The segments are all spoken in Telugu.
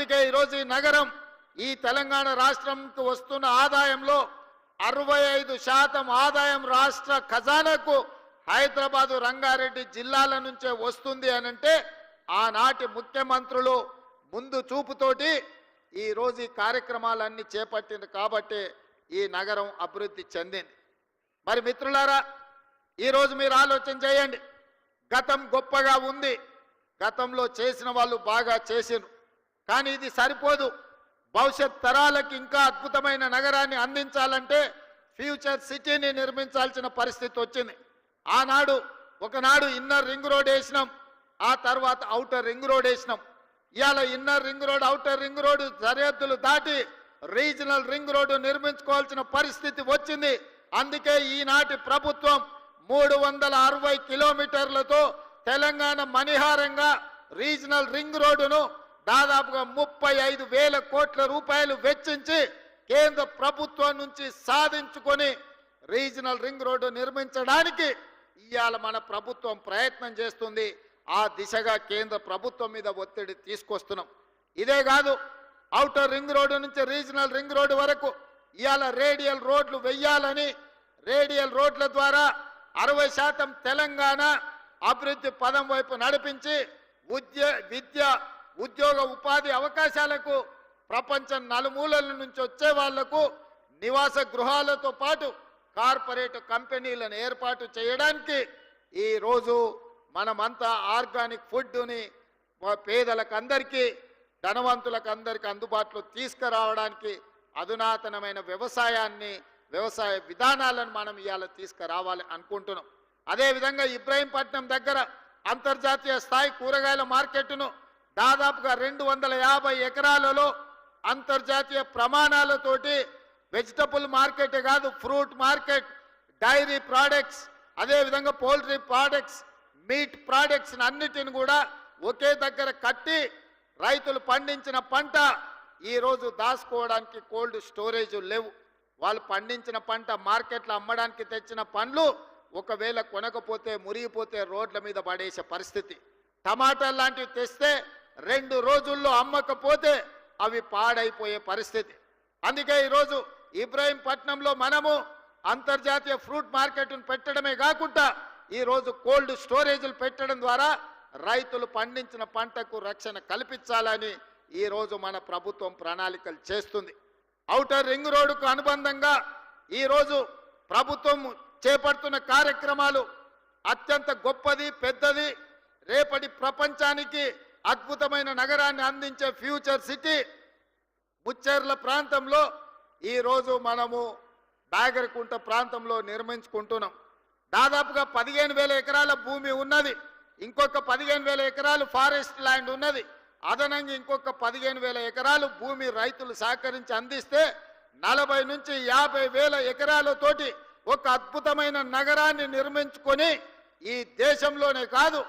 అందుకే ఈరోజు ఈ నగరం ఈ తెలంగాణ రాష్ట్రంకు వస్తున్న ఆదాయంలో 65% ఆదాయం రాష్ట్ర ఖజానాకు హైదరాబాదు రంగారెడ్డి జిల్లాల నుంచే వస్తుంది అనంటే ఆనాటి ముఖ్యమంత్రులు ముందు చూపుతోటి ఈరోజు ఈ కార్యక్రమాలన్నీ చేపట్టింది కాబట్టి ఈ నగరం అభివృద్ధి చెందింది. మరి మిత్రులారా, ఈరోజు మీరు ఆలోచన చేయండి. గతం గొప్పగా ఉంది, గతంలో చేసిన వాళ్ళు బాగా చేసిరు, కానీ ఇది సరిపోదు. భవిష్యత్ తరాలకు ఇంకా అద్భుతమైన నగరాన్ని అందించాలంటే ఫ్యూచర్ సిటీని నిర్మించాల్సిన పరిస్థితి వచ్చింది. ఒకనాడు ఇన్నర్ రింగ్ రోడ్ వేసినాం, ఆ తర్వాత ఔటర్ రింగ్ రోడ్ వేసినాం. ఇవాళ inner ring road, outer ring road సరిహద్దులు దాటి రీజనల్ రింగ్ రోడ్డు నిర్మించుకోవాల్సిన పరిస్థితి వచ్చింది. అందుకే ఈనాటి ప్రభుత్వం 360 కిలోమీటర్లతో తెలంగాణ మణిహారంగా రీజనల్ రింగ్ రోడ్డును దాదాపుగా 35,000 కోట్ల రూపాయలు వెచ్చించి కేంద్ర ప్రభుత్వం నుంచి సాధించుకొని రీజనల్ రింగ్ రోడ్డు నిర్మించడానికి ఇవాళ మన ప్రభుత్వం ప్రయత్నం చేస్తుంది. ఆ దిశగా కేంద్ర ప్రభుత్వం మీద ఒత్తిడి తీసుకొస్తున్నాం. ఇదే కాదు, ఔటర్ రింగ్ రోడ్డు నుంచి రీజనల్ రింగ్ రోడ్డు వరకు ఇవాళ రేడియల్ రోడ్లు వెయ్యాలని, రేడియల్ రోడ్ల ద్వారా 60% తెలంగాణ అభివృద్ధి పదం వైపు నడిపించి విద్య ఉద్యోగ ఉపాధి అవకాశాలకు ప్రపంచం నలుమూలల నుంచి వచ్చే వాళ్లకు నివాస గృహాలతో పాటు కార్పొరేట్ కంపెనీలను ఏర్పాటు చేయడానికి ఈరోజు మనమంతా ఆర్గానిక్ ఫుడ్ని పేదలకు అందరికీ, ధనవంతులకు అందరికీ అందుబాటులో తీసుకురావడానికి అధునాతనమైన వ్యవసాయ విధానాలను మనం ఇవాళ తీసుకురావాలి అనుకుంటున్నాం. అదేవిధంగా ఇబ్రహీంపట్నం దగ్గర అంతర్జాతీయ స్థాయి కూరగాయల మార్కెట్ను దాదాపుగా 250 ఎకరాలలో అంతర్జాతీయ ప్రమాణాలతోటి వెజిటబుల్ మార్కెట్ కాదు, ఫ్రూట్ మార్కెట్, డైరీ ప్రోడక్ట్స్, అదేవిధంగా పౌల్ట్రీ ప్రోడక్ట్స్, మీట్ ప్రోడక్ట్స్ అన్నిటిని కూడా ఒకే దగ్గర కట్టి రైతులు పండించిన పంట ఈరోజు దాచుకోవడానికి కోల్డ్ స్టోరేజ్ లేవు. వాళ్ళు పండించిన పంట మార్కెట్లో అమ్మడానికి తెచ్చిన పండ్లు ఒకవేళ కొనకపోతే మురిగిపోతే రోడ్ల మీద పడేసే పరిస్థితి. టమాటాలు లాంటివి తెస్తే 2 రోజుల్లో అమ్మకపోతే అవి పాడైపోయే పరిస్థితి. అందుకే ఈరోజు ఇబ్రహీంపట్నంలో మనము అంతర్జాతీయ ఫ్రూట్ మార్కెట్ను పెట్టడమే కాకుండా ఈరోజు కోల్డ్ స్టోరేజీలు పెట్టడం ద్వారా రైతులు పండించిన పంటకు రక్షణ కల్పించాలని ఈరోజు మన ప్రభుత్వం ప్రణాళికలు చేస్తుంది. ఔటర్ రింగ్ రోడ్డుకు అనుబంధంగా ఈరోజు ప్రభుత్వం చేపడుతున్న కార్యక్రమాలు అత్యంత గొప్పది, పెద్దది. రేపటి ప్రపంచానికి అద్భుతమైన నగరాన్ని అందించే ఫ్యూచర్ సిటీ ముచ్చెర్ల ప్రాంతంలో ఈరోజు మనము బాగరకుంట ప్రాంతంలో నిర్మించుకుంటున్నాం. దాదాపుగా 15,000 ఎకరాల భూమి ఉన్నది, ఇంకొక 15,000 ఎకరాలు ఫారెస్ట్ ల్యాండ్ ఉన్నది, అదనంగా ఇంకొక 15,000 ఎకరాలు భూమి రైతులు సహకరించి అందిస్తే 40 నుంచి 50,000 ఎకరాలతోటి ఒక అద్భుతమైన నగరాన్ని నిర్మించుకొని ఈ దేశంలోనే కాదు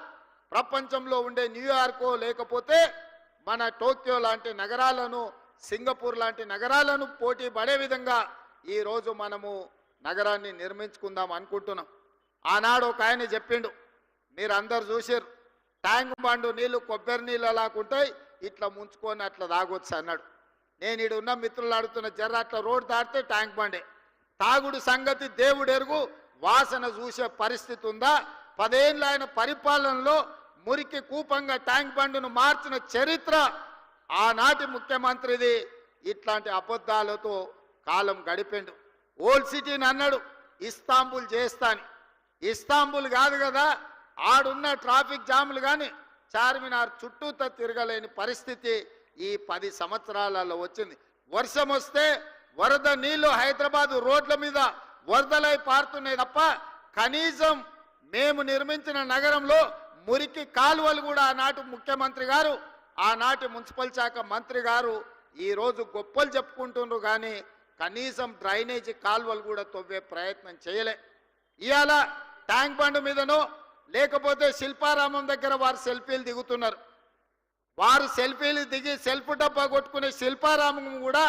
ప్రపంచంలో ఉండే న్యూయార్కో లేకపోతే మన టోక్యో లాంటి నగరాలను, సింగపూర్ లాంటి నగరాలను పోటీ పడే విధంగా ఈరోజు మనము నగరాన్ని నిర్మించుకుందాం అనుకుంటున్నాం. ఆనాడు ఒక ఆయన చెప్పిండు, మీరు అందరు చూసారు, ట్యాంక్ బండు నీళ్లు కొబ్బరి నీళ్ళు అలాగుంటాయి, ఇట్లా ముంచుకొని అట్లా తాగొచ్చు అన్నాడు. నేను ఈడు ఉన్న మిత్రులు అడుగుతున్న జర్ర అట్లా రోడ్డు దాటితే ట్యాంక్ బండే. తాగుడు సంగతి దేవుడు ఎరుగు, వాసన చూసే పరిస్థితి ఉందా? 10 ఏళ్ళ ఆయన పరిపాలనలో మురికి కూపంగా ట్యాంక్ బండును మార్చిన చరిత్ర ఆనాటి ముఖ్యమంత్రిది. ఇట్లాంటి అబద్ధాలతో కాలం గడిపిండు. ఓల్డ్ సిటీని అన్నాడు ఇస్తాంబుల్ చేస్తాని. ఇస్తాంబుల్ కాదు కదా, ఆడున్న ట్రాఫిక్ జాములు కానీ చార్మినార్ చుట్టూతో తిరగలేని పరిస్థితి ఈ 10 సంవత్సరాలలో వచ్చింది. వర్షం వస్తే వరద నీళ్లు హైదరాబాదు రోడ్ల మీద వరదలై పారుతున్నాయి తప్ప కనీసం మేము నిర్మించిన నగరంలో మురికి కాలువలు కూడా ఆనాటి ముఖ్యమంత్రి గారు, ఆనాటి మున్సిపల్ శాఖ మంత్రి గారు ఈరోజు గొప్పలు చెప్పుకుంటున్నారు, కానీ కనీసం డ్రైనేజీ కాలువలు కూడా తవ్వే ప్రయత్నం చేయలే. ఇవాళ ట్యాంక్ బండ్ మీదనో లేకపోతే శిల్పారామం దగ్గర వారు సెల్ఫీలు దిగుతున్నారు. వారు సెల్ఫీలు దిగి సెల్ఫ్ డబ్బా కొట్టుకునే శిల్పారామం కూడా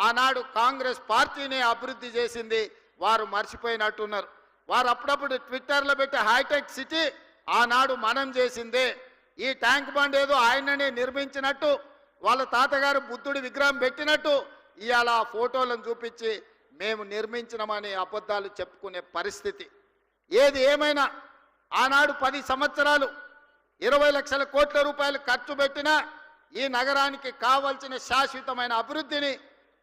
ఆనాడు కాంగ్రెస్ పార్టీనే అభివృద్ధి చేసింది, వారు మర్చిపోయినట్టున్నారు. వారు అప్పుడప్పుడు ట్విట్టర్లో పెట్టి హైటెక్ సిటీ ఆనాడు మనం చేసిందే. ఈ ట్యాంక్ బండ్ ఏదో ఆయననే నిర్మించినట్టు వాళ్ళ తాతగారు బుద్ధుడి విగ్రహం పెట్టినట్టు ఇవాళ ఆ ఫోటోలను చూపించి మేము నిర్మించినమని అబద్ధాలు చెప్పుకునే పరిస్థితి. ఏది ఏమైనా ఆనాడు 10 సంవత్సరాలు 20 లక్షల కోట్ల రూపాయలు ఖర్చు పెట్టినా ఈ నగరానికి కావాల్సిన శాశ్వతమైన అభివృద్ధిని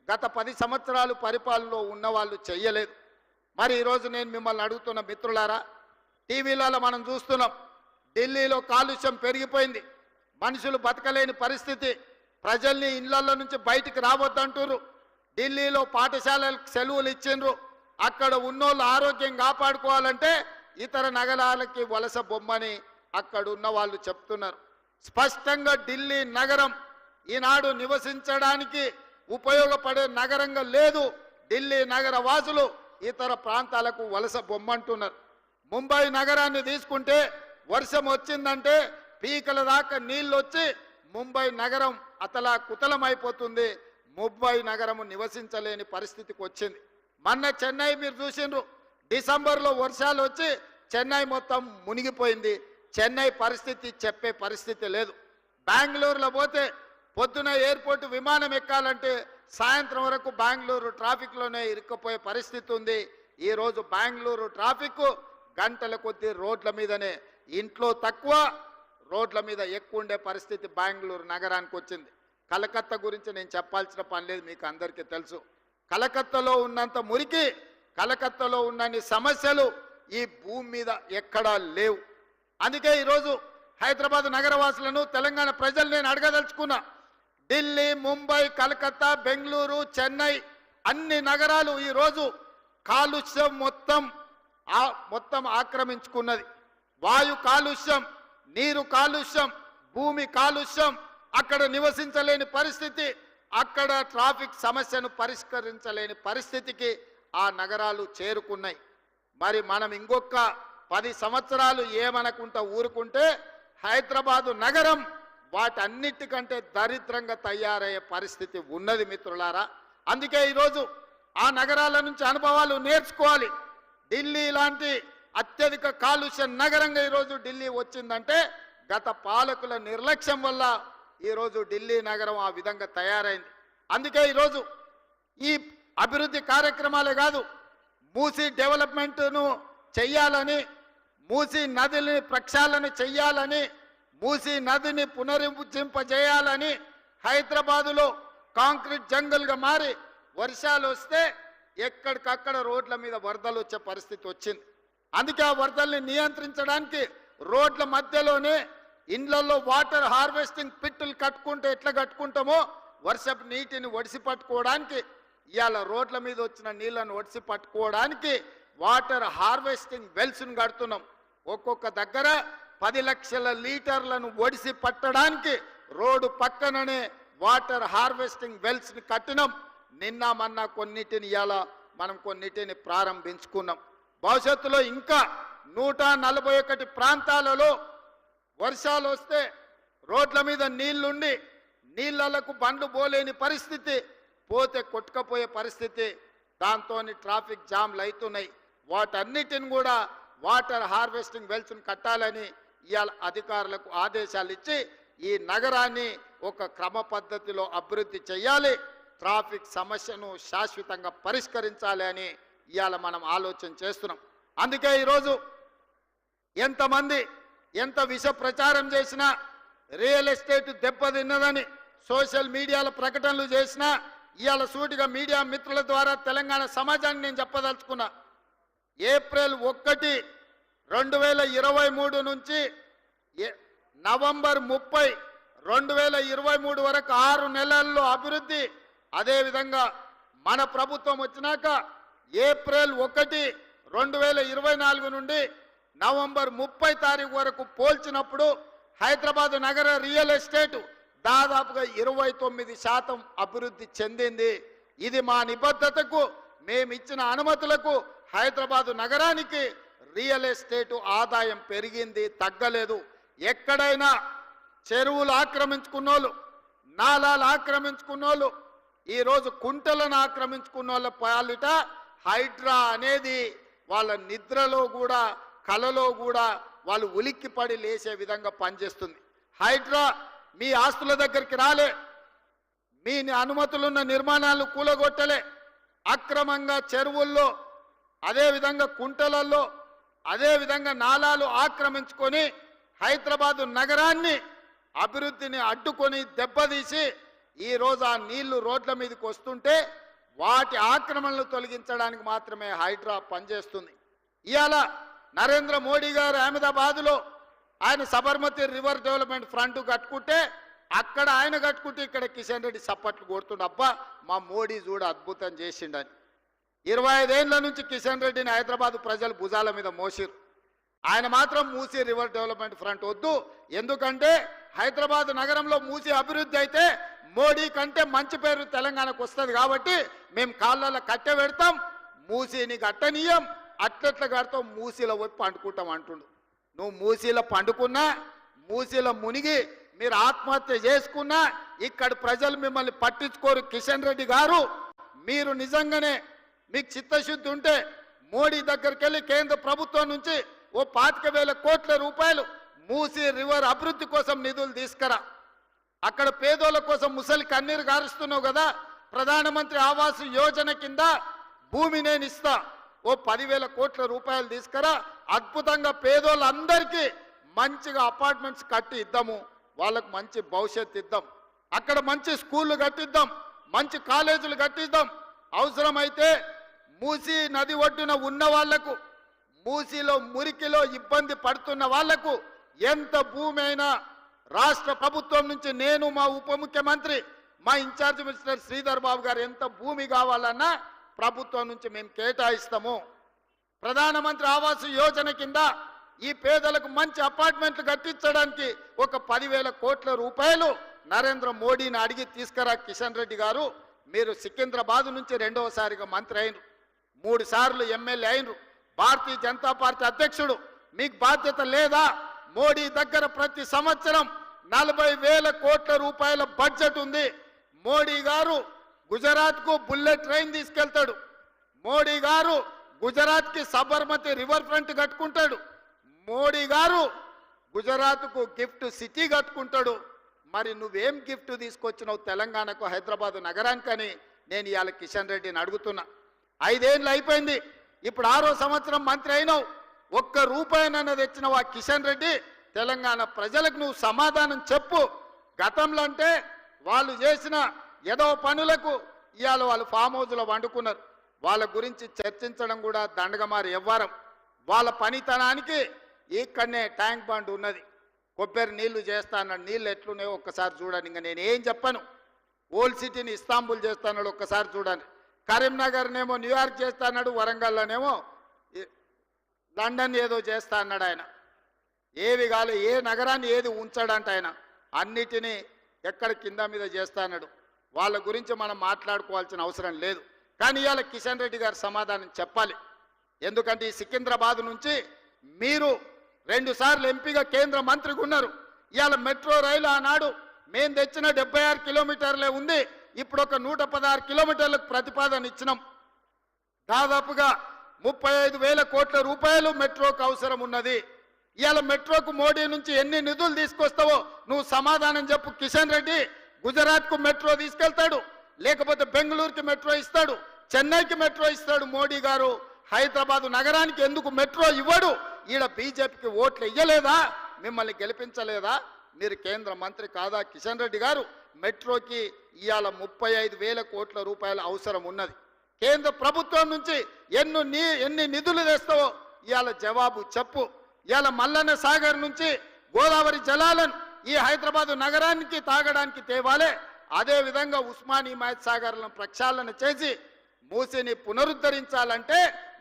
గత 10 సంవత్సరాలు పరిపాలనలో ఉన్నవాళ్ళు చెయ్యలేదు. మరి ఈరోజు నేను మిమ్మల్ని అడుగుతున్న మిత్రులారా, టీవీలలో మనం చూస్తున్నాం, ఢిల్లీలో కాలుష్యం పెరిగిపోయింది, మనుషులు బతకలేని పరిస్థితి, ప్రజల్ని ఇళ్లలో నుంచి బయటికి రావద్దంటారు, ఢిల్లీలో పాఠశాలలకు సెలవులు ఇచ్చిండ్రు, అక్కడ ఉన్నోళ్ళు ఆరోగ్యం కాపాడుకోవాలంటే ఇతర నగరాలకి వలస బొమ్మని అక్కడ ఉన్న వాళ్ళు చెప్తున్నారు. స్పష్టంగా ఢిల్లీ నగరం ఈనాడు నివసించడానికి ఉపయోగపడే నగరంగా లేదు. ఢిల్లీ నగర వాసులు ఇతర ప్రాంతాలకు వలస బొమ్మంటున్నారు. ముంబై నగరాన్ని తీసుకుంటే వర్షం వచ్చిందంటే పీకల దాకా నీళ్ళు వచ్చి ముంబై నగరం అతలా కుతలమైపోతుంది. ముంబై నగరము నివసించలేని పరిస్థితికి వచ్చింది. మొన్న చెన్నై మీరు చూసిండ్రు, డిసెంబర్లో వర్షాలు వచ్చి చెన్నై మొత్తం మునిగిపోయింది. చెన్నై పరిస్థితి చెప్పే పరిస్థితి లేదు. బెంగళూరులో పోతే పొద్దున ఎయిర్పోర్ట్ విమానం ఎక్కాలంటే సాయంత్రం వరకు బెంగళూరు ట్రాఫిక్లోనే ఇరుక్కుపోయే పరిస్థితి ఉంది. ఈరోజు బెంగళూరు ట్రాఫిక్ గంటల కొద్దీ రోడ్ల మీదనే, ఇంట్లో తక్కువ రోడ్ల మీద ఎక్కువ ఉండే పరిస్థితి బెంగళూరు నగరానికి వచ్చింది. కలకత్తా గురించి నేను చెప్పాల్సిన పని లేదు, మీకు అందరికీ తెలుసు. కలకత్తాలో ఉన్నంత మురికి, కలకత్తాలో ఉన్నన్ని సమస్యలు ఈ భూమి మీద ఎక్కడా లేవు. అందుకే ఈరోజు హైదరాబాద్ నగరవాసులను, తెలంగాణ ప్రజలు నేను అడగదలుచుకున్నా. ఢిల్లీ, ముంబై, కలకత్తా, బెంగళూరు, చెన్నై అన్ని నగరాలు ఈరోజు కాలుష్యం మొత్తం ఆక్రమించుకున్నది. వాయు కాలుష్యం, నీరు కాలుష్యం, భూమి కాలుష్యం, అక్కడ నివసించలేని పరిస్థితి, అక్కడ ట్రాఫిక్ సమస్యను పరిష్కరించలేని పరిస్థితికి ఆ నగరాలు చేరుకున్నాయి. మరి మనం ఇంకొక 10 సంవత్సరాలు ఏమనకుంటా ఊరుకుంటే హైదరాబాదు నగరం వాటన్నిటికంటే దరిద్రంగా తయారయ్యే పరిస్థితి ఉన్నది మిత్రులారా. అందుకే ఈరోజు ఆ నగరాల నుంచి అనుభవాలు నేర్చుకోవాలి. ఢిల్లీ లాంటి అత్యధిక కాలుష్య నగరంగా ఈరోజు ఢిల్లీ వచ్చిందంటే గత పాలకుల నిర్లక్ష్యం వల్ల ఈరోజు ఢిల్లీ నగరం ఆ విధంగా తయారైంది. అందుకే ఈరోజు ఈ అభివృద్ధి కార్యక్రమాలే కాదు, మూసీ డెవలప్మెంట్ను చెయ్యాలని, మూసీ నదిని ప్రక్షాళన చెయ్యాలని, మూసీ నదిని పునరుజ్జింపజేయాలని హైదరాబాదులో కాంక్రీట్ జంగల్గా మారి వర్షాలు వస్తే ఎక్కడికక్కడ రోడ్ల మీద వరదలు వచ్చే పరిస్థితి వచ్చింది. అందుకే ఆ వరదల్ని నియంత్రించడానికి రోడ్ల మధ్యలోనే ఇండ్లలో వాటర్ హార్వెస్టింగ్ పిట్టులు కట్టుకుంటే ఎట్లా కట్టుకుంటామో వర్షపు నీటిని ఒడిసి పట్టుకోవడానికి, ఇవాళ రోడ్ల మీద వచ్చిన నీళ్లను ఒడిసి పట్టుకోవడానికి వాటర్ హార్వెస్టింగ్ వెల్స్ను కడుతున్నాం. ఒక్కొక్క దగ్గర 10 లక్షల లీటర్లను ఒడిసి పట్టడానికి రోడ్డు పక్కననే వాటర్ హార్వెస్టింగ్ వెల్స్ని కట్టినాం. నిన్న మొన్న కొన్నిటిని ఇవాళ మనం కొన్నిటిని ప్రారంభించుకున్నాం. భవిష్యత్తులో ఇంకా 141 ప్రాంతాలలో వర్షాలు వస్తే రోడ్ల మీద నీళ్లుండి నీళ్లకు బండ్లు పోలేని పరిస్థితి, పోతే కొట్టుకపోయే పరిస్థితి, దాంతో ట్రాఫిక్ జామ్లు అవుతున్నాయి. వాటన్నిటిని కూడా వాటర్ హార్వెస్టింగ్ వెల్స్ని కట్టాలని ఇవాళ అధికారులకు ఆదేశాలు ఇచ్చి ఈ నగరాన్ని ఒక క్రమ పద్ధతిలో అభివృద్ధి చేయాలి, ట్రాఫిక్ సమస్యను శాశ్వతంగా పరిష్కరించాలి అని ఇవాళ మనం ఆలోచన చేస్తున్నాం. అందుకే ఈరోజు ఎంతమంది ఎంత విష ప్రచారం చేసినా, రియల్ ఎస్టేట్ దెబ్బతిన్నదని సోషల్ మీడియాలో ప్రకటనలు చేసినా, ఇవాళ సూటిగా మీడియా మిత్రుల ద్వారా తెలంగాణ సమాజాన్ని నేను చెప్పదలుచుకున్నా. ఏప్రిల్ 1, 2023 నుంచి నవంబర్ 30, 2023 వరకు 6 నెలల్లో అభివృద్ధి. అదేవిధంగా మన ప్రభుత్వం వచ్చినాక ఏప్రిల్ 1, 2024 నుండి నవంబర్ 30 తారీఖు వరకు పోల్చినప్పుడు హైదరాబాద్ నగర రియల్ ఎస్టేట్ దాదాపుగా 29% అభివృద్ధి చెందింది. ఇది మా నిబద్ధతకు, మేమిచ్చిన అనుమతులకు హైదరాబాదు నగరానికి రియల్ ఎస్టేట్ ఆదాయం పెరిగింది, తగ్గలేదు. ఎక్కడైనా చెరువులు ఆక్రమించుకున్నోళ్ళు, నాలాలు ఆక్రమించుకున్నోళ్ళు, ఈరోజు కుంటలను ఆక్రమించుకున్నోళ్ళ పాలిట హైడ్రా అనేది వాళ్ళ నిద్రలో కూడా, కలలో కూడా వాళ్ళు ఉలిక్కిపడి లేచే విధంగా పనిచేస్తుంది. హైడ్రా మీ ఆస్తుల దగ్గరికి రాలే, మీ అనుమతులున్న నిర్మాణాలు కూలగొట్టలే, అక్రమంగా చెరువుల్లో, అదేవిధంగా కుంటలలో, అదేవిధంగా నాలాలు ఆక్రమించుకొని హైదరాబాదు నగరాన్ని అభివృద్ధిని అడ్డుకొని దెబ్బతీసి ఈరోజు ఆ నీళ్లు రోడ్ల మీదకి వస్తుంటే వాటి ఆక్రమణలు తొలగించడానికి మాత్రమే హైడ్రా పనిచేస్తుంది. ఇవాళ నరేంద్ర మోడీ గారు అహ్మదాబాద్లో ఆయన సబర్మతి రివర్ డెవలప్మెంట్ ఫ్రంట్ కట్టుకుంటే అక్కడ ఆయన కట్టుకుంటే ఇక్కడ కిషన్ రెడ్డి సప్పట్లు కొడుతుండ, అబ్బా మా మోడీ చూడ అద్భుతం చేసిండని. 25 ఏళ్ల నుంచి కిషన్ రెడ్డిని హైదరాబాద్ ప్రజలు భుజాల మీద మోసిరు. ఆయన మాత్రం మూసీ రివర్ డెవలప్మెంట్ ఫ్రంట్ వద్దు, ఎందుకంటే హైదరాబాద్ నగరంలో మూసీ అభివృద్ధి అయితే మోడీ కంటే మంచి పేరు తెలంగాణకు వస్తుంది కాబట్టి మేము కాళ్ళలో కట్టె పెడతాం, మూసీని కట్టనీయం, అట్లెట్ల కడతాం, మూసీలో పోయి పండుకుంటాం అంటుండు. నువ్వు మూసీలో పండుకున్నా, మూసీలో మునిగి మీరు ఆత్మహత్య చేసుకున్నా ఇక్కడ ప్రజలు మిమ్మల్ని పట్టించుకోరు. కిషన్ రెడ్డి గారు, మీరు నిజంగానే మీకు చిత్తశుద్ధి ఉంటే మోడీ దగ్గరికి వెళ్ళి కేంద్ర ప్రభుత్వం నుంచి ఓ 25,000 కోట్ల రూపాయలు మూసీ రివర్ అభివృద్ధి కోసం నిధులు తీసుకురా. అక్కడ పేదోళ్ళ కోసం ముసలి కన్నీరు గారుస్తున్నావు కదా, ప్రధానమంత్రి ఆవాస్ యోజన కింద భూమి నేను ఇస్తా, ఓ 10,000 కోట్ల రూపాయలు తీసుకురా, అద్భుతంగా పేదోళ్ళందరికీ మంచిగా అపార్ట్మెంట్స్ కట్టి ఇద్దాము, వాళ్ళకు మంచి భవిష్యత్తు ఇద్దాం, అక్కడ మంచి స్కూళ్ళు కట్టిద్దాం, మంచి కాలేజీలు కట్టిద్దాం. అవసరమైతే మూసీ నది ఒడ్డున ఉన్న వాళ్లకు, మూసీలో మురికిలో ఇబ్బంది పడుతున్న వాళ్లకు ఎంత భూమి అయినా రాష్ట్ర ప్రభుత్వం నుంచి నేను, మా ఉప ముఖ్యమంత్రి, మా ఇన్ఛార్జ్ మినిస్టర్ శ్రీధర్ బాబు గారు ఎంత భూమి కావాలన్నా ప్రభుత్వం నుంచి మేము కేటాయిస్తాము. ప్రధానమంత్రి ఆవాస్ యోజన కింద ఈ పేదలకు మంచి అపార్ట్మెంట్లు కట్టించడానికి ఒక 10,000 కోట్ల రూపాయలు నరేంద్ర మోడీని అడిగి తీసుకురా. కిషన్ రెడ్డి గారు, మీరు సికింద్రాబాద్ నుంచి 2వసారిగా మంత్రి అయినరు, 3 సార్లు ఎమ్మెల్యే అయినరు, భారతీయ జనతా పార్టీ అధ్యక్షుడు, మీకు బాధ్యత లేదా? మోడీ దగ్గర ప్రతి సంవత్సరం 40,000 కోట్ల రూపాయల బడ్జెట్ ఉంది. మోడీ గారు గుజరాత్కు బుల్లెట్ ట్రైన్ తీసుకెళ్తాడు, మోడీ గారు గుజరాత్కి సబర్మతి రివర్ ఫ్రంట్ కట్టుకుంటాడు, మోడీ గారు గుజరాత్కు గిఫ్ట్ సిటీ కట్టుకుంటాడు. మరి నువ్వేం గిఫ్ట్ తీసుకొచ్చినావు తెలంగాణకు, హైదరాబాద్ నగరానికని నేను ఇవాళ కిషన్ రెడ్డిని అడుగుతున్నా. 5 ఏళ్ళు అయిపోయింది, ఇప్పుడు 6వ సంవత్సరం మంత్రి అయినావు, ఒక్క రూపాయినన్నా తెచ్చినావు ఆ కిషన్ రెడ్డి? తెలంగాణ ప్రజలకు నువ్వు సమాధానం చెప్పు. గతంలో అంటే వాళ్ళు చేసిన ఏదో పనులకు ఇవాళ వాళ్ళు ఫామ్ హౌస్లో వండుకున్నారు, వాళ్ళ గురించి చర్చించడం కూడా దండగమారి ఎవ్వరం. వాళ్ళ పనితనానికి ఇక్కడనే ట్యాంక్ బండ్ ఉన్నది, కొబ్బరి నీళ్లు చేస్తా అన్నాడు, నీళ్ళు ఎట్లున్నాయో ఒక్కసారి చూడండి. ఇంకా నేను ఏం చెప్పను. ఓల్డ్ సిటీని ఇస్తాంబుల్ చేస్తాడు, ఒక్కసారి చూడండి. కరీంనగర్నేమో న్యూయార్క్ చేస్తా అన్నాడు, వరంగల్లోనేమో లండన్ ఏదో చేస్తా అన్నాడు. ఆయన ఏవి కాలే, ఏ నగరాన్ని ఏది ఉంచాడంట ఆయన, అన్నిటినీ ఎక్కడ కింద మీద చేస్తా అన్నాడు. వాళ్ళ గురించి మనం మాట్లాడుకోవాల్సిన అవసరం లేదు. కానీ ఇవాళ కిషన్ రెడ్డి గారు సమాధానం చెప్పాలి. ఎందుకంటే ఈ సికింద్రాబాద్ నుంచి మీరు 2 సార్లు ఎంపీగా కేంద్ర మంత్రిగా ఉన్నారు. ఇవాళ మెట్రో రైలు ఆనాడు మేము తెచ్చిన 76 కిలోమీటర్లే ఉంది, ఇప్పుడు ఒక 116 కిలోమీటర్లకు ప్రతిపాదన ఇచ్చినాం. దాదాపుగా 35,000 కోట్ల రూపాయలు మెట్రోకు అవసరం ఉన్నది. ఇవాళ మెట్రోకు మోడీ నుంచి ఎన్ని నిధులు తీసుకొస్తావో నువ్వు సమాధానం చెప్పు. కిషన్ రెడ్డి గుజరాత్కు మెట్రో తీసుకెళ్తాడు, లేకపోతే బెంగళూరుకి మెట్రో ఇస్తాడు, చెన్నైకి మెట్రో ఇస్తాడు. మోడీ గారు హైదరాబాద్ నగరానికి ఎందుకు మెట్రో ఇవ్వడు? ఈడ బీజేపీకి ఓట్లు ఇయ్యలేదా? మిమ్మల్ని గెలిపించలేదా? మీరు కేంద్ర మంత్రి కాదా? కిషన్ రెడ్డి గారు, మెట్రోకి ఇవాళ 35,000 కోట్ల రూపాయల అవసరం ఉన్నది. కేంద్ర ప్రభుత్వం నుంచి ఎన్ని నిధులు తెస్తావో ఇవాళ జవాబు చెప్పు. ఇవాళ మల్లన్న సాగర్ నుంచి గోదావరి జలాలను ఈ హైదరాబాద్ నగరానికి తాగడానికి తేవాలే. అదేవిధంగా ఉస్మాన్ హిమాయత్ సాగర్లను ప్రక్షాళన చేసి మూసిని పునరుద్ధరించాలంటే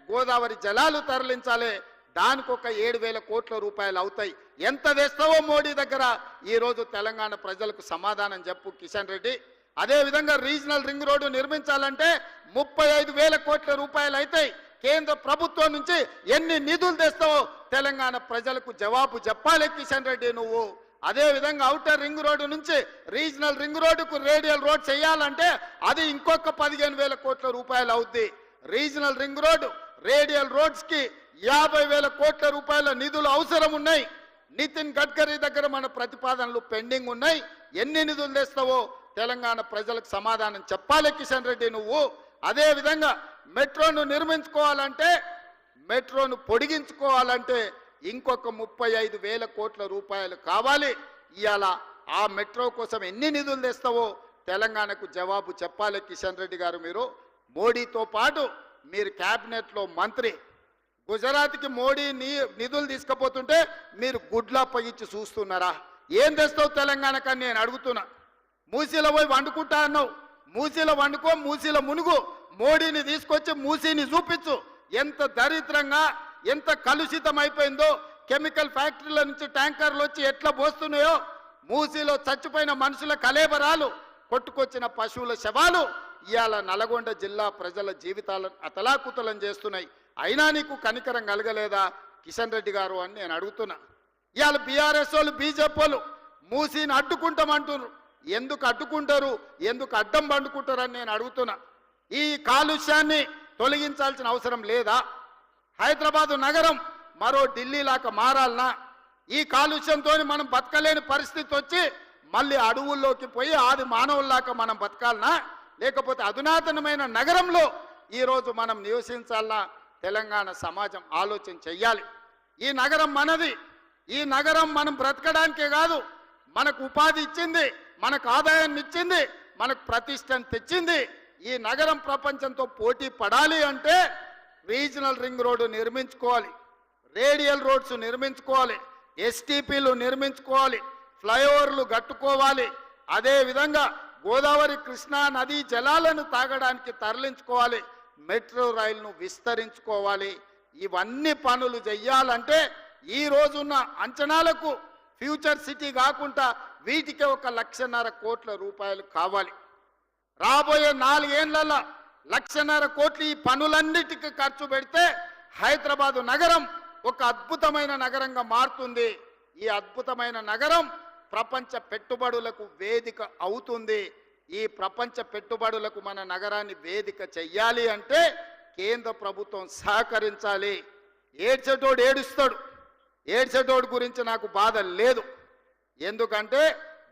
గోదావరి జలాలు తరలించాలి. దానికి ఒక 7,000 కోట్ల రూపాయలు అవుతాయి. ఎంత తెస్తావో మోడీ దగ్గర ఈరోజు తెలంగాణ ప్రజలకు సమాధానం చెప్పు కిషన్ రెడ్డి. అదేవిధంగా రీజనల్ రింగ్ రోడ్డు నిర్మించాలంటే 35,000 కోట్ల రూపాయలు అవుతాయి. కేంద్ర ప్రభుత్వం నుంచి ఎన్ని నిధులు తెస్తావో తెలంగాణ ప్రజలకు జవాబు చెప్పాలి కిషన్ రెడ్డి నువ్వు. అదేవిధంగా ఔటర్ రింగ్ రోడ్డు నుంచి రీజనల్ రింగ్ రోడ్డుకు రేడియల్ రోడ్ చేయాలంటే అది ఇంకొక 15,000 కోట్ల రూపాయలు అవుద్ది. రీజనల్ రింగ్ రోడ్డు రేడియల్ రోడ్స్కి 50,000 కోట్ల రూపాయల నిధులు అవసరం ఉన్నాయి. నితిన్ గడ్కరీ దగ్గర మన ప్రతిపాదనలు పెండింగ్ ఉన్నాయి. ఎన్ని నిధులు తెస్తావో తెలంగాణ ప్రజలకు సమాధానం చెప్పాలి కిషన్ రెడ్డి నువ్వు. అదే విధంగా మెట్రోను నిర్మించుకోవాలంటే, మెట్రోను పొడిగించుకోవాలంటే ఇంకొక 35,000 కోట్ల రూపాయలు కావాలి. ఇవాళ ఆ మెట్రో కోసం ఎన్ని నిధులు తెస్తావో తెలంగాణకు జవాబు చెప్పాలి కిషన్ రెడ్డి గారు. మీరు మోడీతో పాటు మీరు క్యాబినెట్లో మంత్రి, గుజరాత్కి మోడీ నిధులు తీసుకుపోతుంటే మీరు గుడ్లా పగిచ్చి చూస్తున్నారా? ఏం తెస్తావు తెలంగాణకని నేను అడుగుతున్నా. మూసీలో పోయి వండుకుంటా అన్నావు, మూసీలో వండుకో, మూసీలో మునుగు. మోడీని తీసుకొచ్చి మూసీని చూపించు. ఎంత దరిద్రంగా, ఎంత కలుషితం అయిపోయిందో. కెమికల్ ఫ్యాక్టరీల నుంచి ట్యాంకర్లు వచ్చి ఎట్లా పోస్తున్నాయో, మూసీలో చచ్చిపోయిన మనుషుల కలేబరాలు, కొట్టుకొచ్చిన పశువుల శవాలు ఇవాళ నల్గొండ జిల్లా ప్రజల జీవితాలను అతలాకుతలం చేస్తున్నాయి. అయినా నీకు కనికరం కలగలేదా కిషన్ రెడ్డి గారు అని నేను అడుగుతున్నా. ఇవాళ బీఆర్ఎస్ వాళ్ళు, బీజేపీ వాళ్ళు మూసీని అడ్డుకుంటామంటున్నారు. ఎందుకు అడ్డుకుంటారు, ఎందుకు అడ్డం పండుకుంటారని నేను అడుగుతున్నా. ఈ కాలుష్యాన్ని తొలగించాల్సిన అవసరం లేదా? హైదరాబాదు నగరం మరో ఢిల్లీ లాగా మారాలనా? ఈ కాలుష్యంతో మనం బతకలేని పరిస్థితి వచ్చి మళ్ళీ అడవుల్లోకి పోయి ఆది మానవుల్లాగా మనం బతకాలనా? లేకపోతే అధునాతనమైన నగరంలో ఈరోజు మనం నివసించాలనా? తెలంగాణ సమాజం ఆలోచన చెయ్యాలి. ఈ నగరం మనది. ఈ నగరం మనం బ్రతకడానికే కాదు, మనకు ఉపాధి ఇచ్చింది, మనకు ఆదాయాన్ని ఇచ్చింది, మనకు ప్రతిష్టను తెచ్చింది. ఈ నగరం ప్రపంచంతో పోటీ పడాలి అంటే రీజనల్ రింగ్ రోడ్డు నిర్మించుకోవాలి, రేడియల్ రోడ్స్ నిర్మించుకోవాలి, ఎస్టీపీలు నిర్మించుకోవాలి, ఫ్లైఓవర్లు కట్టుకోవాలి. అదేవిధంగా గోదావరి కృష్ణా నదీ జలాలను తాగడానికి తరలించుకోవాలి, మెట్రో రైలును విస్తరించుకోవాలి. ఇవన్నీ పనులు చెయ్యాలంటే ఈ రోజున్న అంచనాలకు ఫ్యూచర్ సిటీ కాకుండా వీటికి 1,50,000 కోట్ల రూపాయలు కావాలి. రాబోయే 4 ఏళ్లలో 1,50,000 కోట్లు ఈ పనులన్నిటికీ ఖర్చు పెడితే హైదరాబాదు నగరం ఒక అద్భుతమైన నగరంగా మారుతుంది. ఈ అద్భుతమైన నగరం ప్రపంచ పెట్టుబడులకు వేదిక అవుతుంది. ఈ ప్రపంచ పెట్టుబడులకు మన నగరాన్ని వేదిక చెయ్యాలి అంటే కేంద్ర ప్రభుత్వం సహకరించాలి. ఏడ్చేటోడు ఏడుస్తాడు. ఏడ్చేటోడు గురించి నాకు బాధ లేదు. ఎందుకంటే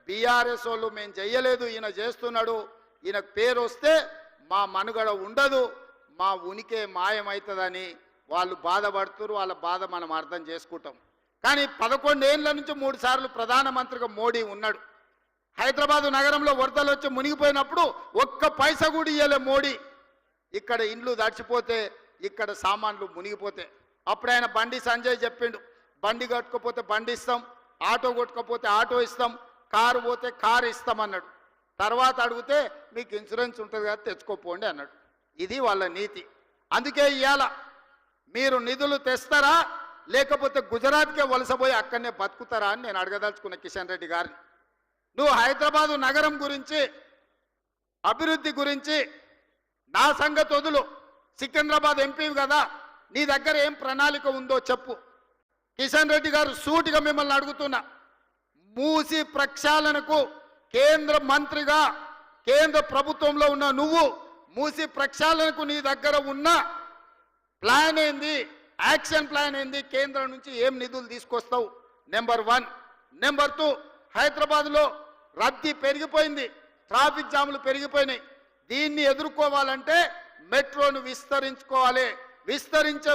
బీఆర్ఎస్ వాళ్ళు మేము చెయ్యలేదు, ఈయన చేస్తున్నాడు, ఈయన పేరు వస్తే మా మనుగడ ఉండదు, మా ఉనికి మాయమవుతుందని వాళ్ళు బాధపడుతున్నారు. వాళ్ళ బాధ మనం అర్థం చేసుకుంటాం. కానీ 11 ఏళ్ల నుంచి 3 సార్లు ప్రధానమంత్రిగా మోడీ ఉన్నాడు. హైదరాబాదు నగరంలో వరదలు వచ్చి మునిగిపోయినప్పుడు ఒక్క పైసా కూడా ఇయ్యలే మోడీ. ఇక్కడ ఇండ్లు దడిచిపోతే, ఇక్కడ సామాన్లు మునిగిపోతే అప్పుడు ఆయన బండి సంజయ్ చెప్పిండు, బండి కట్టుకోపోతే బండి ఇస్తాం, ఆటో కొట్టుకోపోతే ఆటో ఇస్తాం, కారు పోతే కారు ఇస్తామన్నాడు. తర్వాత అడిగితే మీకు ఇన్సూరెన్స్ ఉంటుంది కదా తెచ్చుకోపోండి అన్నాడు. ఇది వాళ్ళ నీతి. అందుకే ఇవాళ మీరు నిధులు తెస్తారా లేకపోతే గుజరాత్కే వలసపోయి అక్కడనే బతుకుతారా అని నేను అడగదలుచుకున్న కిషన్ రెడ్డి గారిని. నువ్వు హైదరాబాదు నగరం గురించి, అభివృద్ధి గురించి నా సంగతి వదులు. సికింద్రాబాద్ ఎంపీ కదా, నీ దగ్గర ఏం ప్రణాళిక ఉందో చెప్పు. కిషన్ రెడ్డి గారు సూటిగా మిమ్మల్ని అడుగుతున్నా. మూసి ప్రక్షాళనకు కేంద్ర మంత్రిగా కేంద్ర ప్రభుత్వంలో ఉన్న నువ్వు మూసి ప్రక్షాళనకు నీ దగ్గర ఉన్న ప్లాన్ ఏంది, యాక్షన్ ప్లాన్ ఏంది, కేంద్రం నుంచి ఏం నిధులు తీసుకొస్తావు? నెంబర్ 1. నెంబర్ 2, హైదరాబాద్లో రద్దీ పెరిగిపోయింది, ట్రాఫిక్ జాములు పెరిగిపోయినాయి. దీన్ని ఎదుర్కోవాలంటే మెట్రోను విస్తరించుకోవాలి. విస్తరించే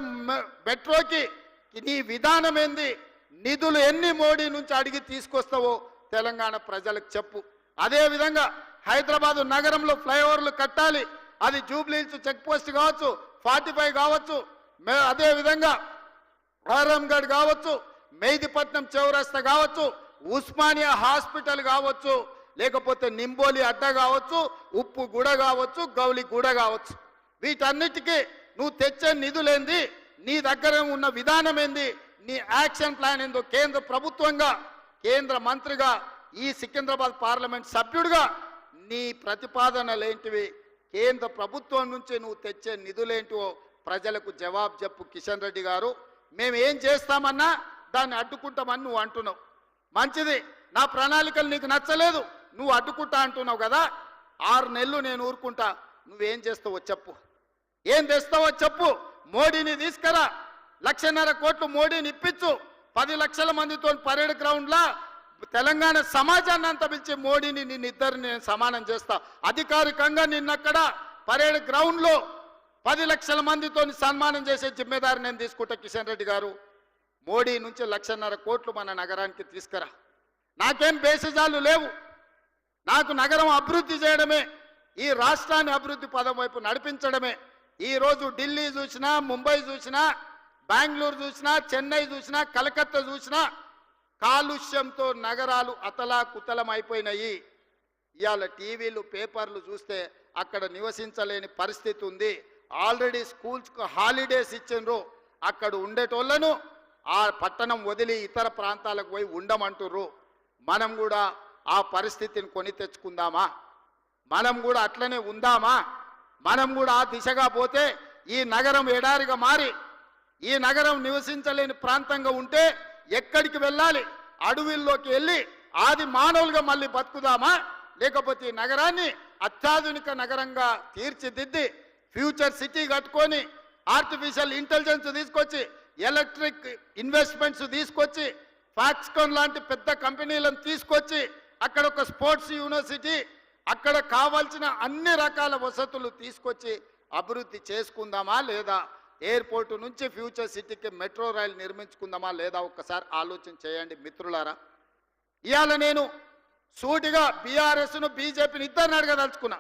మెట్రోకి నీ విధానం ఏంది, నిధులు ఎన్ని మోడీ నుంచి అడిగి తీసుకొస్తావో తెలంగాణ ప్రజలకు చెప్పు. అదేవిధంగా హైదరాబాదు నగరంలో ఫ్లైఓవర్లు కట్టాలి. అది జూబ్లీహిల్స్ చెక్ పోస్ట్ కావచ్చు, 45 కావచ్చు, అదేవిధంగా ఆరంగఢ్ కావచ్చు, మెహదీపట్నం చౌరస్తా కావచ్చు, ఉస్మానియా హాస్పిటల్ కావచ్చు, లేకపోతే నింబోలి అడ్డ కావచ్చు, ఉప్పు గూడ కావచ్చు, గౌలి గూడ కావచ్చు. వీటన్నిటికీ నువ్వు తెచ్చే నిధులేంది, నీ దగ్గర ఉన్న విధానం ఏంది, నీ యాక్షన్ ప్లాన్ ఏందో కేంద్ర ప్రభుత్వంగా, కేంద్ర మంత్రిగా, ఈ సికింద్రాబాద్ పార్లమెంట్ సభ్యుడిగా నీ ప్రతిపాదనలేంటివి, కేంద్ర ప్రభుత్వం నుంచి నువ్వు తెచ్చే నిధులేంటివో ప్రజలకు జవాబు చెప్పు కిషన్ రెడ్డి గారు. మేము ఏం చేస్తామన్నా దాన్ని అడ్డుకుంటామని నువ్వు అంటున్నావు. మంచిది, నా ప్రణాళికలు నీకు నచ్చలేదు, నువ్వు అడ్డుకుంటా అంటున్నావు కదా. 6 నెలలు నేను ఊరుకుంటా, నువ్వేం చేస్తావో చెప్పు, ఏం తెస్తావో చెప్పు. మోడీని తీసుకురా, 1,50,000 కోట్లు మోడీని ఇప్పించు. 10 లక్షల మందితో పరేడ్ గ్రౌండ్లా తెలంగాణ సమాజాన్ని అంతా పిలిచి మోడీని నిన్నిద్దరిని నేను సమానం చేస్తా. అధికారికంగా నిన్నక్కడ పరేడ్ గ్రౌండ్ లో 10 లక్షల మందితో సన్మానం చేసే జిమ్మేదారి నేను తీసుకుంటా. కిషన్ రెడ్డి గారు, మోడీ నుంచి 1.5 కోట్లు మన నగరానికి తీసుకురా. నాకేం బేసిజాలు లేవు. నాకు నగరం అభివృద్ధి చేయడమే, ఈ రాష్ట్రాన్ని అభివృద్ధి పదం వైపు నడిపించడమే. ఈరోజు ఢిల్లీ చూసినా, ముంబై చూసినా, బెంగళూరు చూసినా, చెన్నై చూసినా, కలకత్తా చూసినా కాలుష్యంతో నగరాలు అతలాకుతలం అయిపోయినాయి. ఇవాళ టీవీలు పేపర్లు చూస్తే అక్కడ నివసించలేని పరిస్థితి ఉంది. ఆల్రెడీ స్కూల్స్కు హాలిడేస్ ఇచ్చిండ్రు. అక్కడ ఉండేటోళ్లను ఆ పట్టణం వదిలి ఇతర ప్రాంతాలకు పోయి ఉండమంటుర్రు. మనం కూడా ఆ పరిస్థితిని కొని తెచ్చుకుందామా? మనం కూడా అట్లనే ఉందామా? మనం కూడా ఆ దిశగా పోతే ఈ నగరం ఎడారిగా మారి ఈ నగరం నివసించలేని ప్రాంతంగా ఉంటే ఎక్కడికి వెళ్ళాలి? అడవుల్లోకి వెళ్ళి ఆది మానవులుగా మళ్ళీ బతుకుదామా? లేకపోతే ఈ నగరాన్ని అత్యాధునిక నగరంగా తీర్చిదిద్ది ఫ్యూచర్ సిటీ కట్టుకొని ఆర్టిఫిషియల్ ఇంటెలిజెన్స్ తీసుకొచ్చి ఎలక్ట్రిక్ ఇన్వెస్ట్మెంట్స్ తీసుకొచ్చి ఫాక్స్కాన్ లాంటి పెద్ద కంపెనీలను తీసుకొచ్చి అక్కడ ఒక స్పోర్ట్స్ యూనివర్సిటీ, అక్కడ కావాల్సిన అన్ని రకాల వసతులు తీసుకొచ్చి అభివృద్ధి చేసుకుందామా లేదా? ఎయిర్పోర్టు నుంచి ఫ్యూచర్ సిటీకి మెట్రో రైలు నిర్మించుకుందామా లేదా? ఒక్కసారి ఆలోచన చేయండి మిత్రులారా. ఇవాళ నేను సూటిగా బీఆర్ఎస్ను బీజేపీని ఇద్దరిని అడగదలుచుకున్నా.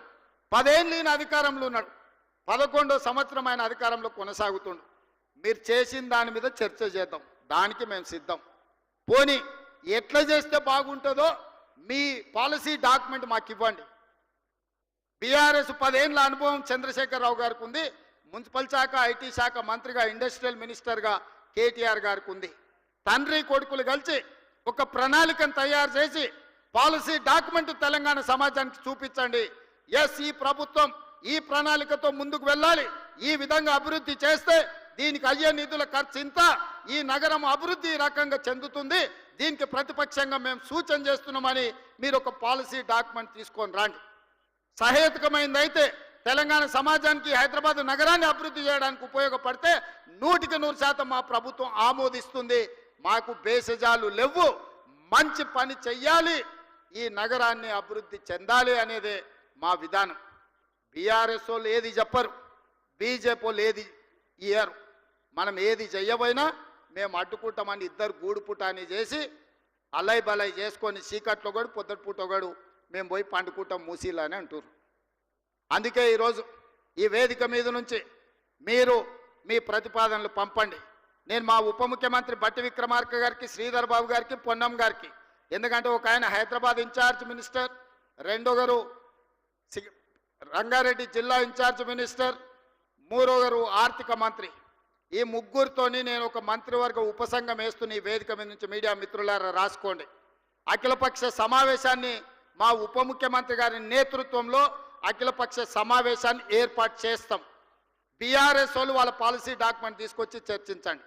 10 ఏళ్ళు ఈయన అధికారంలో ఉన్నాడు, 11వ సంవత్సరం ఆయన అధికారంలో కొనసాగుతుండు. మీరు చేసిన దాని మీద చర్చ చేద్దాం, దానికి మేము సిద్ధం. పోనీ ఎట్లా చేస్తే బాగుంటుందో మీ పాలసీ డాక్యుమెంట్ మాకు ఇవ్వండి. బీఆర్ఎస్ 10 ఏళ్ళ అనుభవం చంద్రశేఖరరావు గారికి ఉంది. మున్సిపల్ శాఖ, ఐటీ శాఖ మంత్రిగా, ఇండస్ట్రియల్ మినిస్టర్గా కేటీఆర్ గారికి ఉంది. తండ్రి కొడుకులు కలిసి ఒక ప్రణాళికను తయారు చేసి పాలసీ డాక్యుమెంట్ తెలంగాణ సమాజానికి చూపించండి. ఎస్, ఈ ప్రభుత్వం ఈ ప్రణాళికతో ముందుకు వెళ్ళాలి, ఈ విధంగా అభివృద్ధి చేస్తే దీనికి అయ్యే నిధుల ఖర్చు ఇంత, ఈ నగరం అభివృద్ధి రకంగా చెందుతుంది, దీనికి ప్రతిపక్షంగా మేము సూచన చేస్తున్నామని మీరు ఒక పాలసీ డాక్యుమెంట్ తీసుకొని రండి. సహేతుకమైంది అయితే తెలంగాణ సమాజానికి హైదరాబాద్ నగరాన్ని అభివృద్ధి చేయడానికి ఉపయోగపడితే 100% మా ప్రభుత్వం ఆమోదిస్తుంది. మాకు బేసజాలు లేవు, మంచి పని చెయ్యాలి, ఈ నగరాన్ని అభివృద్ధి చెందాలి అనేదే మా విధానం. బీఆర్ఎస్ వాళ్ళు ఏది చెప్పరు, బీజేపీ వాళ్ళు ఏది ఇయ్యరు. మనం ఏది చెయ్యబోయినా మేము అడ్డుకుంటామని ఇద్దరు గూడు పుటాని చేసి అలై బలై చేసుకొని చీకట్లో కూడా పొద్దుటి పూట ఒకడు మేము పోయి పండుకుంటాం మూసీలు అని అంటారు. అందుకే ఈరోజు ఈ వేదిక మీద నుంచి మీరు మీ ప్రతిపాదనలు పంపండి. నేను మా ఉప ముఖ్యమంత్రి బట్టి విక్రమార్క గారికి, శ్రీధర్ బాబు గారికి, పొన్నం గారికి, ఎందుకంటే ఒక ఆయన హైదరాబాద్ ఇన్ఛార్జ్ మినిస్టర్, రెండోగరు రంగారెడ్డి జిల్లా ఇన్ఛార్జ్ మినిస్టర్, మూడోగరు ఆర్థిక మంత్రి, ఈ ముగ్గురితోని నేను ఒక మంత్రివర్గ ఉపసంఘం వేస్తున్న ఈ వేదిక మీద నుంచి మీడియా మిత్రులారా రాసుకోండి. అఖిలపక్ష సమావేశాన్ని మా ఉప ముఖ్యమంత్రి గారి నేతృత్వంలో అఖిలపక్ష సమావేశాన్ని ఏర్పాటు చేస్తాం. బీఆర్ఎస్ వాళ్ళు వాళ్ళ పాలసీ డాక్యుమెంట్ తీసుకొచ్చి చర్చించండి.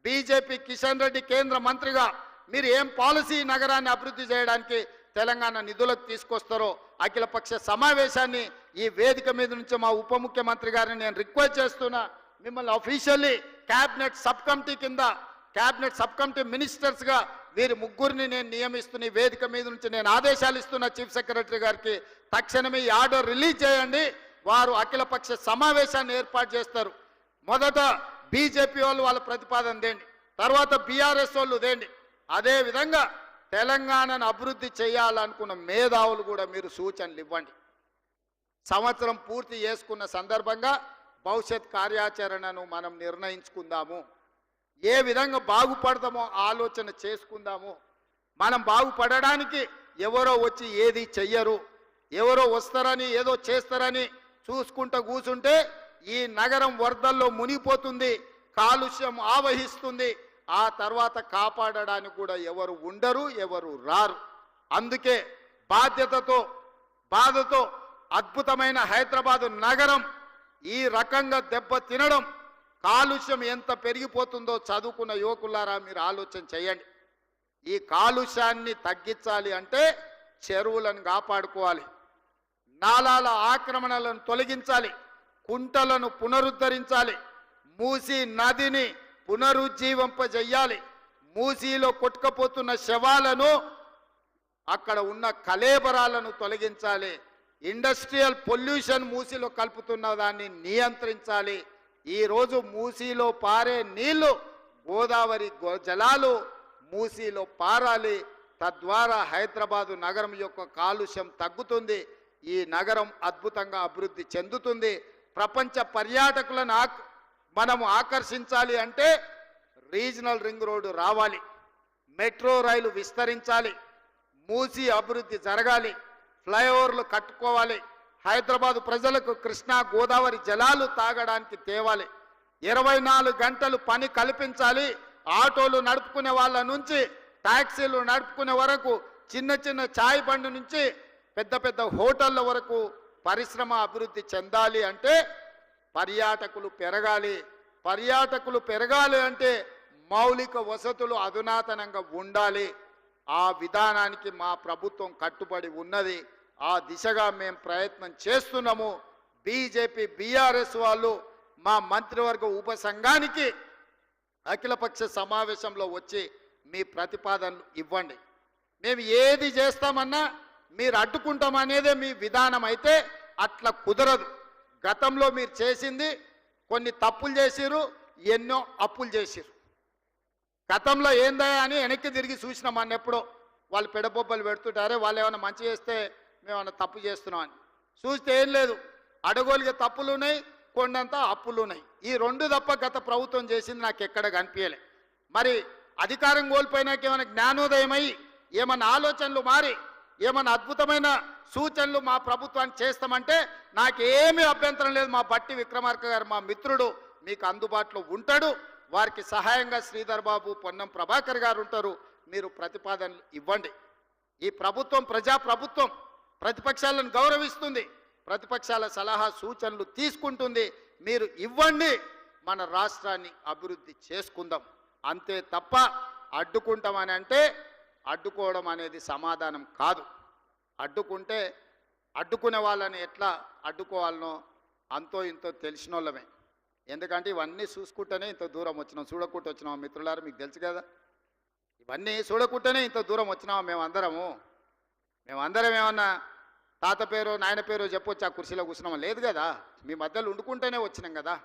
బీజేపీ కిషన్ రెడ్డి కేంద్ర మంత్రిగా మీరు ఏం పాలసీ నగరాన్ని అభివృద్ధి చేయడానికి తెలంగాణ నిధులకు తీసుకొస్తారో అఖిలపక్ష సమావేశాన్ని ఈ వేదిక మీద నుంచి మా ఉప ముఖ్యమంత్రి గారిని నేను రిక్వెస్ట్ చేస్తున్నా. మిమ్మల్ని అఫీషియల్లీ క్యాబినెట్ సబ్ కమిటీ కింద, క్యాబినెట్ సబ్ కమిటీ మినిస్టర్స్గా వీరి ముగ్గురిని నేను నియమిస్తున్న ఈ వేదిక మీద నుంచి నేను ఆదేశాలు ఇస్తున్నా చీఫ్ సెక్రటరీ గారికి. తక్షణమే ఈ ఆర్డర్ రిలీజ్ చేయండి. వారు అఖిలపక్ష సమావేశాన్ని ఏర్పాటు చేస్తారు. మొదట బీజేపీ వాళ్ళు వాళ్ళ ప్రతిపాదన దేండి, తర్వాత బీఆర్ఎస్ వాళ్ళు దేండి. అదేవిధంగా తెలంగాణను అభివృద్ధి చేయాలనుకున్న మేధావులు కూడా మీరు సూచనలు ఇవ్వండి. సంవత్సరం పూర్తి చేసుకున్న సందర్భంగా భవిష్యత్ కార్యాచరణను మనం నిర్ణయించుకుందాము. ఏ విధంగా బాగుపడతామో ఆలోచన చేసుకుందాము. మనం బాగుపడడానికి ఎవరో వచ్చి ఏది చెయ్యరు, ఎవరో వస్తారని ఏదో చేస్తారని చూసుకుంటూ కూర్చుంటే ఈ నగరం వరదల్లో మునిగిపోతుంది, కాలుష్యం ఆవహిస్తుంది. ఆ తర్వాత కాపాడడానికి కూడా ఎవరు ఉండరు, ఎవరు రారు. అందుకే బాధ్యతతో, బాధతో అద్భుతమైన హైదరాబాదు నగరం ఈ రకంగా దెబ్బ తినడం, కాలుష్యం ఎంత పెరిగిపోతుందో చదువుకున్న యువకులారా మీరు ఆలోచన చేయండి. ఈ కాలుష్యాన్ని తగ్గించాలి అంటే చెరువులను కాపాడుకోవాలి, నాలాల ఆక్రమణలను తొలగించాలి, కుంటలను పునరుద్ధరించాలి, మూసీ నదిని పునరుజ్జీవింపజేయాలి, మూసీలో కొట్టుకుపోతున్న శవాలను అక్కడ ఉన్న కలేబరాలను తొలగించాలి. ఇండస్ట్రియల్ పొల్యూషన్ మూసీలో కలుపుతున్న దాన్ని నియంత్రించాలి. ఈరోజు మూసీలో పారే నీళ్లు గోదావరి జలాలు మూసీలో పారాలి. తద్వారా హైదరాబాదు నగరం యొక్క కాలుష్యం తగ్గుతుంది. ఈ నగరం అద్భుతంగా అభివృద్ధి చెందుతుంది. ప్రపంచ పర్యాటకులను మనము ఆకర్షించాలి అంటే రీజనల్ రింగ్ రోడ్డు రావాలి, మెట్రో రైలు విస్తరించాలి, మూసీ అభివృద్ధి జరగాలి, ఫ్లైఓవర్లు కట్టుకోవాలి, హైదరాబాదు ప్రజలకు కృష్ణా గోదావరి జలాలు తాగడానికి తేవాలి, 24 గంటలు పని కల్పించాలి. ఆటోలు నడుపుకునే వాళ్ళ నుంచి టాక్సీలు నడుపుకునే వరకు, చిన్న చిన్న ఛాయ్ బండి నుంచి పెద్ద పెద్ద హోటళ్ళ వరకు పరిశ్రమ అభివృద్ధి చెందాలి అంటే పర్యాటకులు పెరగాలి. పర్యాటకులు పెరగాలి అంటే మౌలిక వసతులు అధునాతనంగా ఉండాలి. ఆ విధానానికి మా ప్రభుత్వం కట్టుబడి ఉన్నది. ఆ దిశగా మేము ప్రయత్నం చేస్తున్నాము. బీజేపీ బీఆర్ఎస్ వాళ్ళు మా మంత్రివర్గ ఉపసంఘానికి అఖిలపక్ష సమావేశంలో వచ్చి మీ ప్రతిపాదనలు ఇవ్వండి. మేము ఏది చేస్తామన్నా మీరు అడ్డుకుంటామనేదే మీ విధానం అయితే అట్లా కుదరదు. గతంలో మీరు చేసింది కొన్ని తప్పులు చేసిరు, ఎన్నో అప్పులు చేసిరు. గతంలో ఏందా అని వెనక్కి తిరిగి చూసినాం అన్నెప్పుడో. వాళ్ళు పెడబొబ్బలు పెడుతుంటారే, వాళ్ళు ఏమైనా మంచి చేస్తే మేమన్నా తప్పు చేస్తున్నాం అని చూస్తే ఏం లేదు. అడగోలుగా తప్పులు ఉన్నాయి, కొండంత అప్పులు ఉన్నాయి. ఈ రెండు తప్ప గత ప్రభుత్వం చేసింది నాకు ఎక్కడ కనిపించలే. మరి అధికారం కోల్పోయినాక ఏమైనా జ్ఞానోదయమై ఏమన్నా ఆలోచనలు మారి ఏమన్నా అద్భుతమైన సూచనలు మా ప్రభుత్వానికి చేస్తామంటే నాకేమీ అభ్యంతరం లేదు. మా బట్టి విక్రమార్క గారు మా మిత్రుడు, మీకు అందుబాటులో ఉంటాడు. వారికి సహాయంగా శ్రీధర్ బాబు, పొన్నం ప్రభాకర్ గారు ఉంటారు. మీరు ప్రతిపాదనలు ఇవ్వండి. ఈ ప్రభుత్వం ప్రజా ప్రభుత్వం, ప్రతిపక్షాలను గౌరవిస్తుంది, ప్రతిపక్షాల సలహా సూచనలు తీసుకుంటుంది. మీరు ఇవ్వండి, మన రాష్ట్రాన్ని అభివృద్ధి చేసుకుందాం. అంతే తప్ప అడ్డుకుంటామని అంటే అడ్డుకోవడం అనేది సమాధానం కాదు. అడ్డుకుంటే అడ్డుకునే వాళ్ళని ఎట్లా అడ్డుకోవాలనో అంతో ఇంతో తెలిసిన వాళ్ళమే. ఎందుకంటే ఇవన్నీ చూసుకుంటేనే ఇంత దూరం వచ్చినాం, చూడకుంటూ వచ్చినాం. మిత్రులారా మీకు తెలుసు కదా, ఇవన్నీ చూడకుంటేనే ఇంత దూరం వచ్చినాం. మేమందరం ఏమన్నా తాత పేరు నాయన పేరు చెప్పొచ్చు ఆ కుర్చీలో కూర్చున్నామా? లేదు కదా, మీ మధ్యలో ఉండుకుంటేనే వచ్చినాం కదా.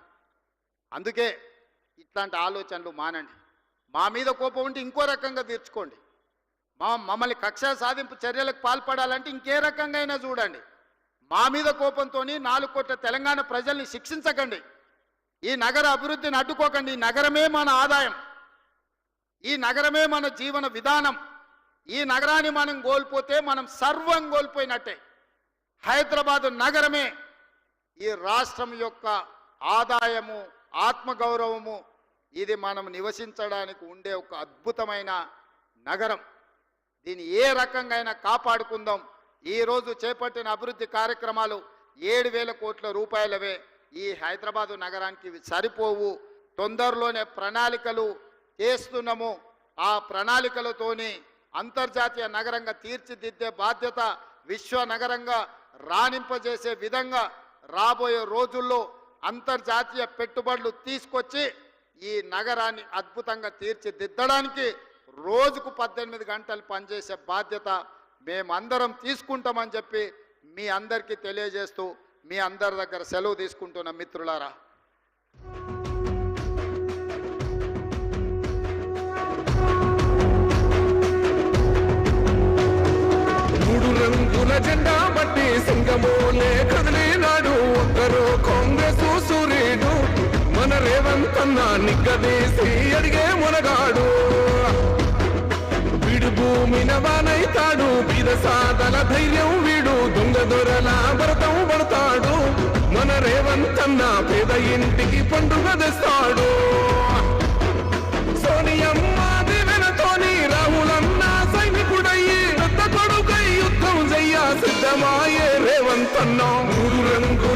అందుకే ఇట్లాంటి ఆలోచనలు మానండి. మా మీద కోపం ఉంటే ఇంకో రకంగా తీర్చుకోండి. మమ్మల్ని కక్ష సాధింపు చర్యలకు పాల్పడాలంటే ఇంకే రకంగా అయినా చూడండి. మా మీద కోపంతో 4 కోట్ల తెలంగాణ ప్రజల్ని శిక్షించకండి. ఈ నగర అభివృద్ధిని అడ్డుకోకండి. ఈ నగరమే మన ఆదాయం, ఈ నగరమే మన జీవన విధానం. ఈ నగరాన్ని మనం కోల్పోతే మనం సర్వం కోల్పోయినట్టే. హైదరాబాదు నగరమే ఈ రాష్ట్రం యొక్క ఆదాయము, ఆత్మగౌరవము. ఇది మనం నివసించడానికి ఉండే ఒక అద్భుతమైన నగరం. దీన్ని ఏ రకంగా అయినా కాపాడుకుందాం. ఈరోజు చేపట్టిన అభివృద్ధి కార్యక్రమాలు 7,000 కోట్ల రూపాయలవే. ఈ హైదరాబాదు నగరానికి ఇవి సరిపోవు. తొందరలోనే ప్రణాళికలు చేస్తున్నాము. ఆ ప్రణాళికలతోని అంతర్జాతీయ నగరంగా తీర్చిదిద్దే బాధ్యత, విశ్వ నగరంగా రాణింపజేసే విధంగా రాబోయే రోజుల్లో అంతర్జాతీయ పెట్టుబడులు తీసుకొచ్చి ఈ నగరాన్ని అద్భుతంగా తీర్చిదిద్దడానికి రోజుకు 18 గంటలు పనిచేసే బాధ్యత మేమందరం తీసుకుంటామని చెప్పి మీ అందరికీ తెలియజేస్తూ మీ అందరి దగ్గర సెలవు తీసుకుంటున్న మిత్రులారా. జెండా బట్టి సింగమోలే కదిలినాడు ఒక్కరు కాంగ్రెస్ సూర్యుడు. మన రేవంత్ అన్న నిగ్గదీసి అడిగే మునగాడు. వీడు భూమిన వానైతాడు, బీద సాదల ధైర్యం వీడు, దొంగ దొరల భరతం పడతాడు. మన రేవంత్ అన్న పేద ఇంటికి పండుగ తెస్తాడు. సోనియమ్మ దివెనతోని రాహులన్న సైనికుడయ్యి పెద్ద కొడుకై యుద్ధం చెయ్య సిద్ధమాయే రేవంత్ అన్న. 3 రంగు